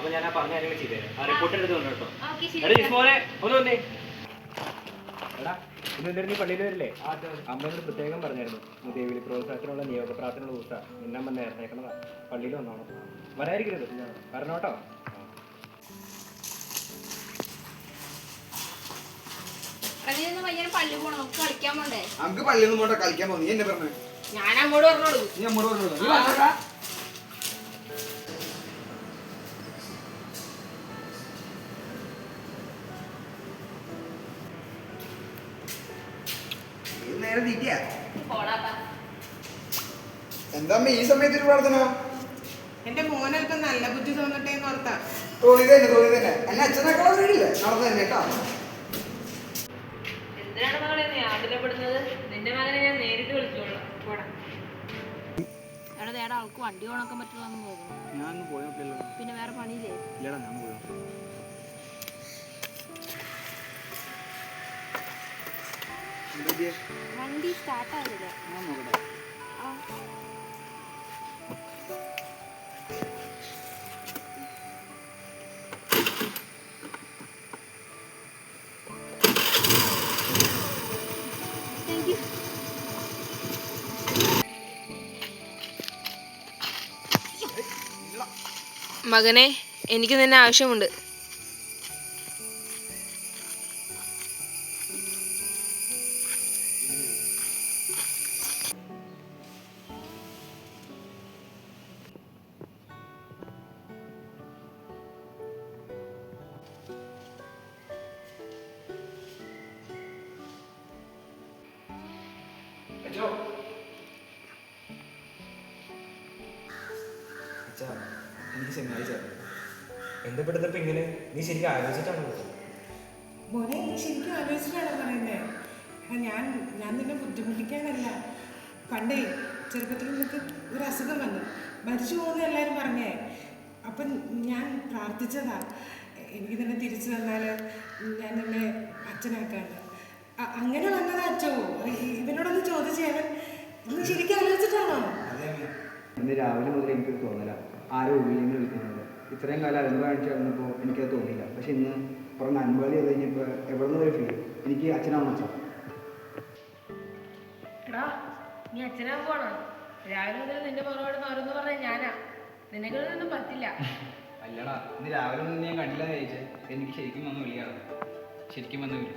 അപ്പൊ ഞാൻ ആ പറഞ്ഞ കാര്യങ്ങൾ ചെയ്തേരാം. റിപ്പോർട്ട് എടുത്തുകൊണ്ട് കേട്ടോ. എടാ ജിസ്മോനെ ഒന്ന് വന്നേ. എടാ ഇന്ന് നീ പള്ളിയിൽ വരില്ലേ? അമ്മയോട് പ്രത്യേകം പറഞ്ഞായിരുന്നു ദേവിയിൽ പ്രോത്സാഹത്തിനുള്ള നിയോഗ പ്രാർത്ഥനയുള്ള ദിവസം നിന്നെ വന്ന് ഇറങ്ങേക്കണതാ. പള്ളിയിൽ വന്നോണം, വരാതിരിക്കരുത്, വരണം കേട്ടോ. പള്ളി പോണം, നമുക്ക് കളിക്കാൻ പോണ്ടേ? നമുക്ക് പള്ളിയൊന്നും പോണ്ട, കളിക്കാൻ പോകും. നീ എന്നെ പറഞ്ഞു? ഞാൻ അങ്ങോട്ട് പറഞ്ഞോളൂ. നീ അങ്ങോട്ട് പറഞ്ഞോളൂ. നേരെ തീറ്റിയാ എന്താ ഈ സമയത്ത് പ്രാർത്ഥന? എന്റെ മോനൽപ്പം നല്ല ബുദ്ധി തോന്നട്ടെ എന്ന് ഓർത്താ. തോന്നി തന്നെ എന്നെ അച്ഛനേക്കാളെ വീടില്ലേ നടന്നു തന്നെ കേട്ടോ. എന്തിനാണ് മകളെ നീ ആകുലപ്പെടുന്നത്? നിന്റെ മകനെ ഞാൻ നേരിട്ട് വിളിച്ചോളാം. എടാ ആൾക്ക് വണ്ടി ഓണാക്കാൻ പറ്റില്ലെന്ന് തോന്നുന്നു. ഞാൻ പോയി നോക്കിയല്ലോ. പിന്നെ വേറെ പണിയില്ലേ? ഇല്ലടാ, ഞാൻ പോയി. വണ്ടി സ്റ്റാർട്ട് ആവില്ല. മകനെ, എനിക്ക് നിന്നെ ആവശ്യമുണ്ട്. എനിക്ക് ശനിയാഴ്ച എന്താ പെട്ടെന്നപ്പോ ഇങ്ങനെ? നീ ശരിക്കും ആലോചിച്ചിട്ടാണോ? മോനെ, നീ ശരിക്കും ആലോചിച്ചിട്ടാണോ പറയുന്നേ? ഞാൻ നിന്നെ ബുദ്ധിമുട്ടിക്കാനല്ല. പണ്ടേ ചെറുപ്പത്തിൽ നിനക്ക് ഒരു അസുഖം വന്നു, മരിച്ചു പോകുന്ന എല്ലാവരും പറഞ്ഞേ. അപ്പം ഞാൻ പ്രാർത്ഥിച്ചതാ, എനിക്ക് തന്നെ തിരിച്ചു തന്നാൽ ഞാൻ നിന്നെ അച്ഛനാക്കാണ്. അങ്ങനെ വന്നതാ അച്ഛോ. ഇവനോടൊന്ന് ചോദിച്ചേ, നീ ശരിക്കും ആലോചിച്ചിട്ടാണോ? ഇന്ന് രാവിലെ മുതൽ എനിക്കൊരു തോന്നല, ആരോ ഉള്ളിൽ വിളിക്കുന്നുണ്ട്. ഇത്രയും കാലം അറിവ് കാണിച്ചു വന്നപ്പോൾ എനിക്കത് തോന്നിയില്ല. പക്ഷെ ഇന്ന് കുറേ നന്മകളി ചെയ്ത് കഴിഞ്ഞപ്പോൾ എവിടെ നിന്ന് ഒരു ഫീൽ എനിക്ക് അച്ഛനാവണം. അച്ഛൻ എടാ, നീ അച്ഛനാകാൻ പോണോ? രാവിലെ മുതൽ നിന്റെ മറുപടി മാറുമെന്ന് പറഞ്ഞാൽ ഞാനാ. നിനക്കൊന്നും പറ്റില്ല. അല്ലടാ, ഇന്ന് രാവിലെ മുതൽ ഞാൻ കണ്ടില്ല ചോദിച്ചത്. എനിക്ക് ശരിക്കും വന്ന് വിളിയാണ്, ശരിക്കും വന്ന് വിളി.